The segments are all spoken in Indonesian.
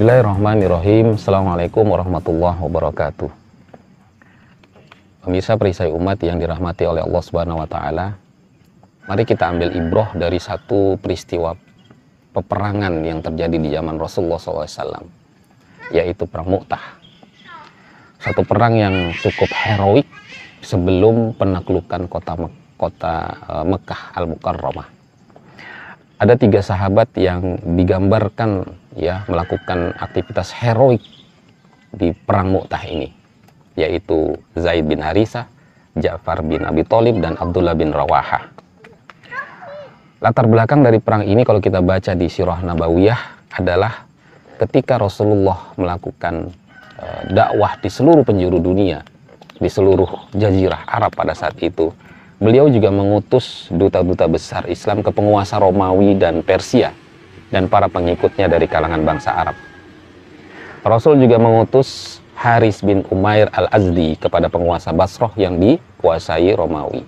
Bismillahirrahmanirrahim. Assalamualaikum warahmatullahi wabarakatuh. Pemirsa perisai umat yang dirahmati oleh Allah Subhanahu wa Ta'ala, mari kita ambil ibroh dari satu peristiwa peperangan yang terjadi di zaman Rasulullah SAW, yaitu Perang Mu'tah. Satu perang yang cukup heroik sebelum penaklukan kota Mekah Al-Mukarramah. Ada 3 sahabat yang digambarkan melakukan aktivitas heroik di Perang Mu'tah ini, yaitu Zaid bin Harisah, Ja'far bin Abi Thalib, dan Abdullah bin Rawahah. Latar belakang dari perang ini kalau kita baca di Sirah Nabawiyah adalah ketika Rasulullah melakukan dakwah di seluruh penjuru dunia, di seluruh jazirah Arab pada saat itu. Beliau juga mengutus duta-duta besar Islam ke penguasa Romawi dan Persia dan para pengikutnya dari kalangan bangsa Arab. Rasul juga mengutus Haris bin Umair al-Azdi kepada penguasa Basrah yang dikuasai Romawi.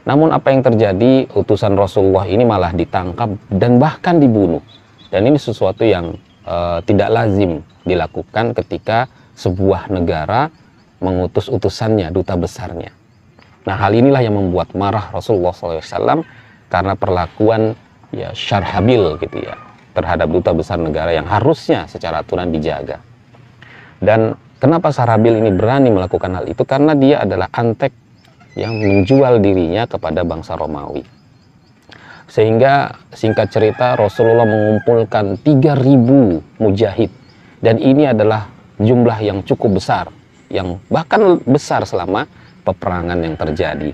Namun apa yang terjadi, utusan Rasulullah ini malah ditangkap dan bahkan dibunuh. Dan ini sesuatu yang tidak lazim dilakukan ketika sebuah negara mengutus utusannya, duta besarnya. Nah, hal inilah yang membuat marah Rasulullah SAW karena perlakuan syarhabil gitu ya terhadap duta besar negara yang harusnya secara aturan dijaga. Dan kenapa Sarhabil ini berani melakukan hal itu? Karena dia adalah antek yang menjual dirinya kepada bangsa Romawi. Sehingga singkat cerita Rasulullah mengumpulkan 3.000 mujahid, dan ini adalah jumlah yang cukup besar, yang bahkan besar selama peperangan yang terjadi.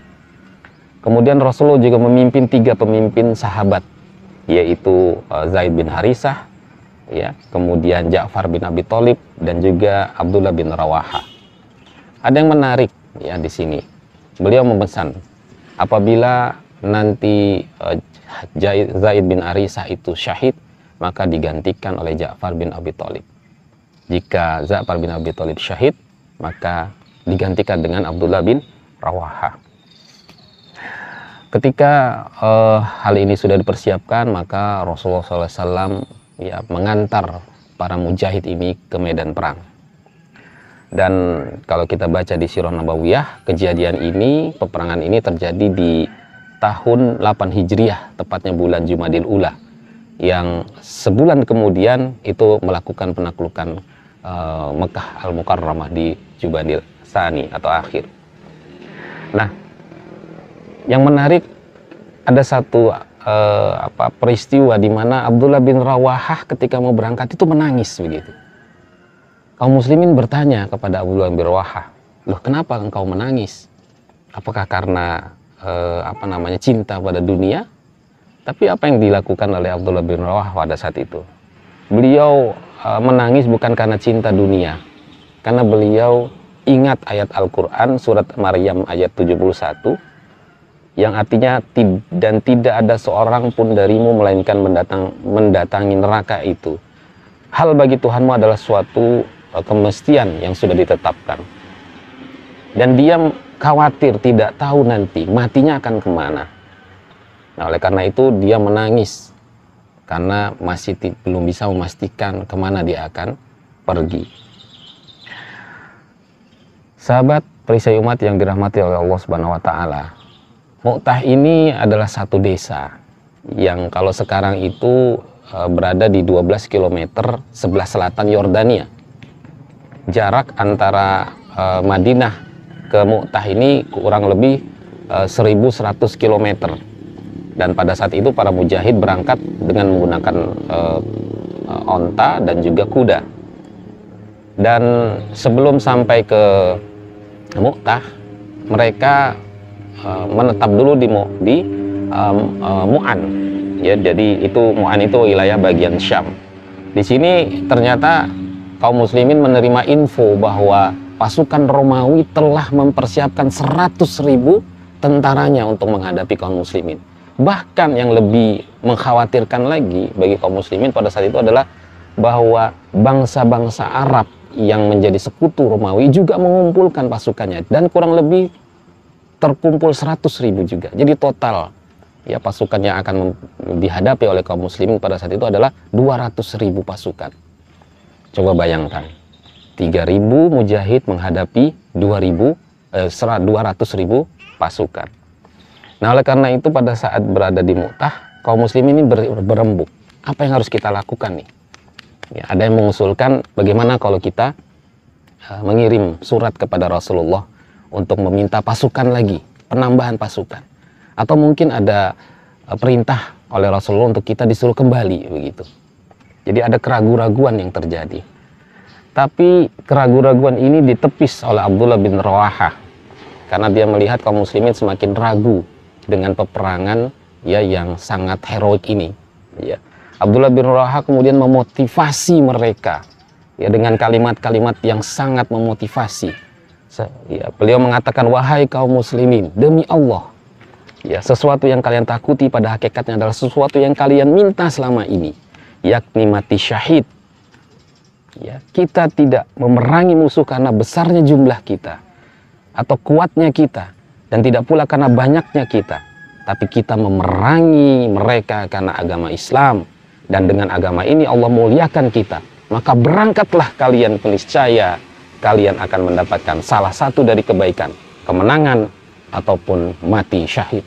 Kemudian Rasulullah juga memimpin 3 pemimpin sahabat, yaitu Zaid bin Harisah, kemudian Ja'far bin Abi Thalib, dan juga Abdullah bin Rawahah. Ada yang menarik di sini. Beliau memesan apabila nanti Zaid bin Harisah itu syahid, maka digantikan oleh Ja'far bin Abi Thalib. Jika Ja'far bin Abi Thalib syahid, maka digantikan dengan Abdullah bin Rawahah. Ketika hal ini sudah dipersiapkan, maka Rasulullah SAW mengantar para mujahid ini ke medan perang. Dan kalau kita baca di Sirah Nabawiyah, kejadian ini, peperangan ini terjadi di tahun 8 Hijriah, tepatnya bulan Jumadil Ula, yang sebulan kemudian itu melakukan penaklukan Mekah Al-Mukarramah di Jumadil Tsani atau akhir. Nah, yang menarik ada satu peristiwa di mana Abdullah bin Rawahah ketika mau berangkat itu menangis begitu. Kaum muslimin bertanya kepada Abdullah bin Rawahah, "Loh, kenapa engkau menangis? Apakah karena cinta pada dunia?" Tapi apa yang dilakukan oleh Abdullah bin Rawahah pada saat itu? Beliau menangis bukan karena cinta dunia, karena beliau ingat ayat Al-Quran surat Maryam ayat 71 yang artinya, dan tidak ada seorang pun darimu melainkan mendatangi neraka itu. Hal bagi Tuhanmu adalah suatu kemestian yang sudah ditetapkan. Dan dia khawatir, tidak tahu nanti matinya akan kemana. Nah, oleh karena itu dia menangis karena masih belum bisa memastikan kemana dia akan pergi. Sahabat perisai umat yang dirahmati oleh Allah Subhanahu wa Ta'ala, Mu'tah ini adalah satu desa yang kalau sekarang itu berada di 12 km sebelah selatan Yordania. Jarak antara Madinah ke Mu'tah ini kurang lebih 1.100 km. Dan pada saat itu para mujahid berangkat dengan menggunakan onta dan juga kuda. Dan sebelum sampai ke Mu'tah, mereka menetap dulu di Mu'an. Jadi Mu'an itu wilayah bagian Syam. Di sini ternyata kaum muslimin menerima info bahwa pasukan Romawi telah mempersiapkan 100.000 tentaranya untuk menghadapi kaum muslimin. Bahkan yang lebih mengkhawatirkan lagi bagi kaum muslimin pada saat itu adalah bahwa bangsa-bangsa Arab yang menjadi sekutu Romawi juga mengumpulkan pasukannya, dan kurang lebih terkumpul 100.000 juga. Jadi total pasukan yang akan dihadapi oleh kaum muslimin pada saat itu adalah 200.000 pasukan. Coba bayangkan, 3.000 mujahid menghadapi 200.000 pasukan. Nah, oleh karena itu pada saat berada di Mu'tah, kaum muslimin ini berembuk. Apa yang harus kita lakukan nih? Ya, ada yang mengusulkan bagaimana kalau kita mengirim surat kepada Rasulullah untuk meminta pasukan lagi, penambahan pasukan. Atau mungkin ada perintah oleh Rasulullah untuk kita disuruh kembali begitu. Jadi ada keraguan-raguan yang terjadi. Tapi keraguan-raguan ini ditepis oleh Abdullah bin Rawahah karena dia melihat kaum muslimin semakin ragu dengan peperangan ya yang sangat heroik ini. Ya. Abdullah bin Rawahah kemudian memotivasi mereka ya dengan kalimat-kalimat yang sangat memotivasi. Ya, beliau mengatakan, wahai kaum muslimin, demi Allah, ya sesuatu yang kalian takuti pada hakikatnya adalah sesuatu yang kalian minta selama ini, yakni mati syahid. Ya, kita tidak memerangi musuh karena besarnya jumlah kita atau kuatnya kita, dan tidak pula karena banyaknya kita, tapi kita memerangi mereka karena agama Islam, dan dengan agama ini Allah muliakan kita. Maka berangkatlah kalian, peniscaya kalian akan mendapatkan salah satu dari kebaikan, kemenangan ataupun mati syahid.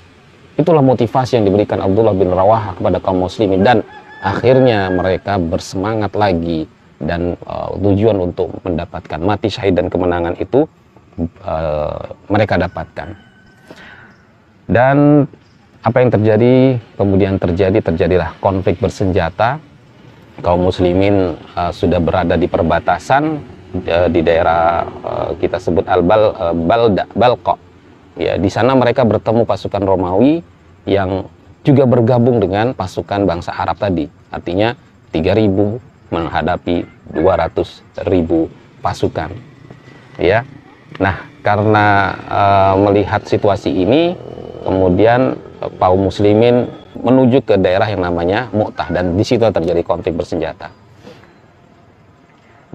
Itulah motivasi yang diberikan Abdullah bin Rawahah kepada kaum muslimin, dan akhirnya mereka bersemangat lagi, dan tujuan untuk mendapatkan mati syahid dan kemenangan itu mereka dapatkan. Dan apa yang terjadi? Kemudian terjadilah konflik bersenjata. Kaum muslimin sudah berada di perbatasan di daerah kita sebut Balqa. Ya, di sana mereka bertemu pasukan Romawi yang juga bergabung dengan pasukan bangsa Arab tadi. Artinya 3.000 menghadapi 200.000 pasukan. Ya. Nah, karena melihat situasi ini, kemudian kaum muslimin menuju ke daerah yang namanya Mu'tah, dan di situ terjadi konflik bersenjata.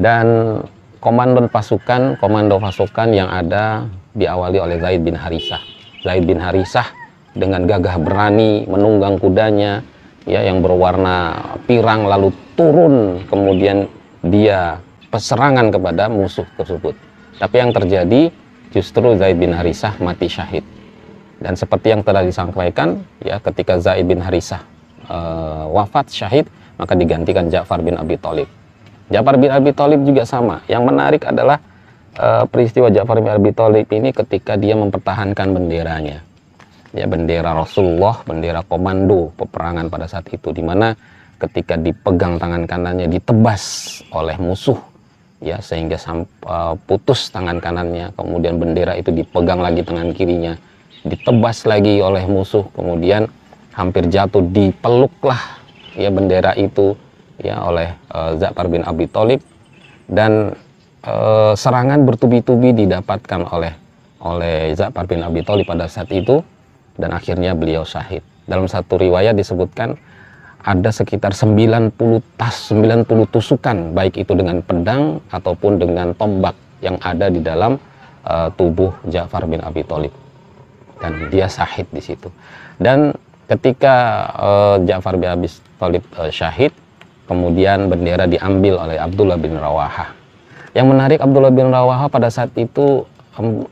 Dan komando pasukan yang ada diawali oleh Zaid bin Harisah. Zaid bin Harisah dengan gagah berani menunggang kudanya ya yang berwarna pirang, lalu turun, kemudian dia peserangan kepada musuh tersebut. Tapi yang terjadi justru Zaid bin Harisah mati syahid. Dan seperti yang telah disampaikan ya, ketika Zaid bin Harisah wafat syahid, maka digantikan Ja'far bin Abi Thalib. Ja'far bin Abi Thalib juga sama. Yang menarik adalah peristiwa Ja'far bin Abi Thalib ini ketika dia mempertahankan benderanya. Ya, bendera Rasulullah, bendera komando peperangan pada saat itu, di mana ketika dipegang tangan kanannya ditebas oleh musuh ya, sehingga putus tangan kanannya, kemudian bendera itu dipegang lagi tangan kirinya, ditebas lagi oleh musuh, kemudian hampir jatuh, dipeluklah ya bendera itu ya oleh Ja'far bin Abi Thalib, dan serangan bertubi-tubi didapatkan oleh Ja'far bin Abi Thalib pada saat itu, dan akhirnya beliau syahid. Dalam satu riwayat disebutkan ada sekitar 90 tusukan, baik itu dengan pedang ataupun dengan tombak yang ada di dalam tubuh Ja'far bin Abi Thalib, dan dia syahid di situ. Dan ketika Ja'far bin Abi Thalib syahid, kemudian bendera diambil oleh Abdullah bin Rawahah. Yang menarik, Abdullah bin Rawahah pada saat itu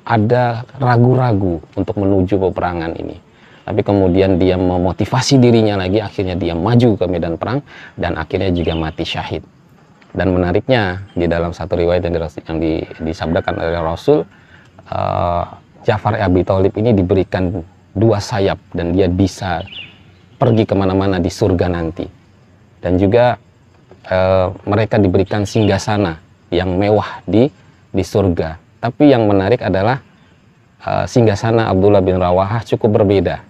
ada ragu-ragu untuk menuju peperangan ini, tapi kemudian dia memotivasi dirinya lagi, akhirnya dia maju ke medan perang dan akhirnya juga mati syahid. Dan menariknya, di dalam satu riwayat yang disabdakan oleh Rasul, Ja'far bin Abi Thalib ini diberikan 2 sayap dan dia bisa pergi kemana-mana di surga nanti. Dan juga mereka diberikan singgasana yang mewah di surga. Tapi yang menarik adalah singgasana Abdullah bin Rawahah cukup berbeda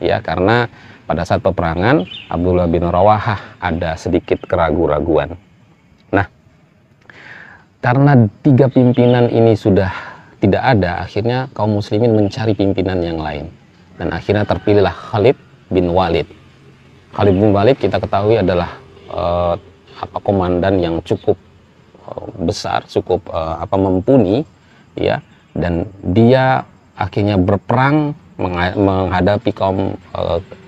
ya, karena pada saat peperangan Abdullah bin Rawahah ada sedikit keraguan-raguan. Nah, karena 3 pimpinan ini sudah tidak ada, akhirnya kaum muslimin mencari pimpinan yang lain, dan akhirnya terpilihlah Khalid bin Walid. Khalid bin Walid kita ketahui adalah komandan yang cukup besar, cukup mumpuni ya, dan dia akhirnya berperang menghadapi kaum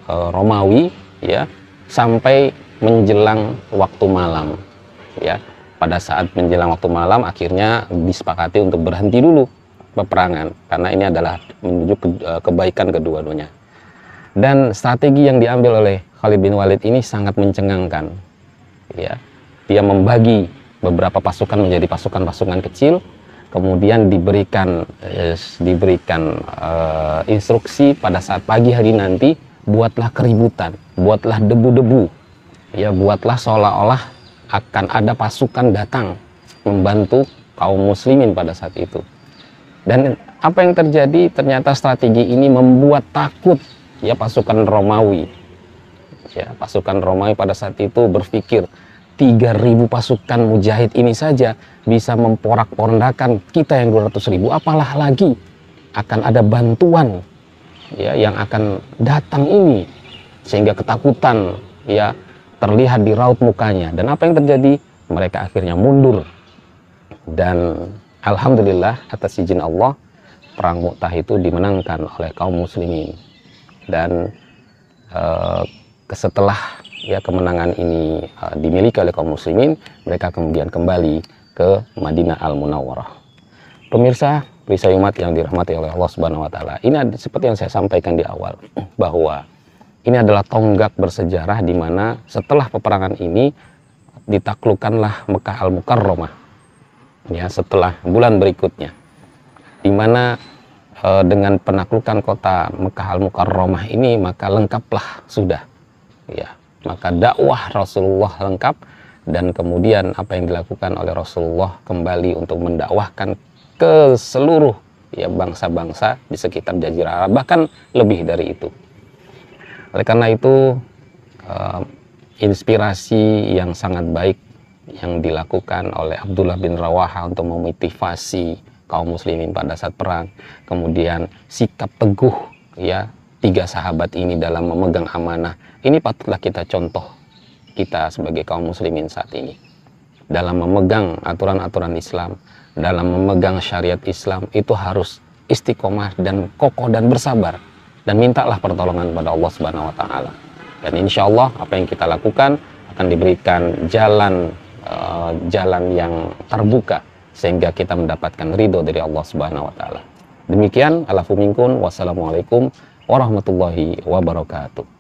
Romawi ya sampai menjelang waktu malam ya. pada saat menjelang waktu malam akhirnya disepakati untuk berhenti dulu peperangan karena ini adalah menuju kebaikan kedua-duanya. Dan strategi yang diambil oleh Khalid bin Walid ini sangat mencengangkan. Ya, dia membagi beberapa pasukan menjadi pasukan-pasukan kecil, kemudian diberikan instruksi pada saat pagi hari nanti, buatlah keributan, buatlah debu-debu, ya, buatlah seolah-olah akan ada pasukan datang membantu kaum muslimin pada saat itu. Dan apa yang terjadi? Ternyata strategi ini membuat takut, ya, pasukan Romawi. Ya, pasukan Romawi pada saat itu berpikir 3.000 pasukan mujahid ini saja bisa memporak-porandakan kita yang 200.000, apalah lagi akan ada bantuan, ya, yang akan datang ini, sehingga ketakutan, ya, terlihat di raut mukanya. Dan apa yang terjadi? Mereka akhirnya mundur. Dan alhamdulillah atas izin Allah, perang Mu'tah itu dimenangkan oleh kaum muslimin. Dan setelah, ya, kemenangan ini dimiliki oleh kaum muslimin, mereka kemudian kembali ke Madinah Al-Munawwarah. Pemirsa, perisai umat yang dirahmati oleh Allah Subhanahu wa taala. Ini seperti yang saya sampaikan di awal, bahwa ini adalah tonggak bersejarah di mana setelah peperangan ini ditaklukkanlah Mekah Al-Mukarramah. Ya, setelah bulan berikutnya, di mana dengan penaklukan kota Mekah Al-Mukarramah ini, maka lengkaplah sudah, ya, maka dakwah Rasulullah lengkap. Dan kemudian apa yang dilakukan oleh Rasulullah kembali untuk mendakwahkan ke seluruh, ya, bangsa-bangsa di sekitar Jazirah Arab, bahkan lebih dari itu. Oleh karena itu, inspirasi yang sangat baik yang dilakukan oleh Abdullah bin Rawaha untuk memotivasi kaum muslimin pada saat perang, kemudian sikap teguh, ya, 3 sahabat ini dalam memegang amanah, ini patutlah kita contoh, kita sebagai kaum muslimin saat ini dalam memegang aturan-aturan Islam, dalam memegang syariat Islam, itu harus istiqomah dan kokoh dan bersabar, dan mintalah pertolongan pada Allah Subhanahu wa taala. Dan insya Allah apa yang kita lakukan akan diberikan jalan yang terbuka sehingga kita mendapatkan ridho dari Allah Subhanahu wa taala. Demikian, alafu minkum, wassalamualaikum warahmatullahi wabarakatuh.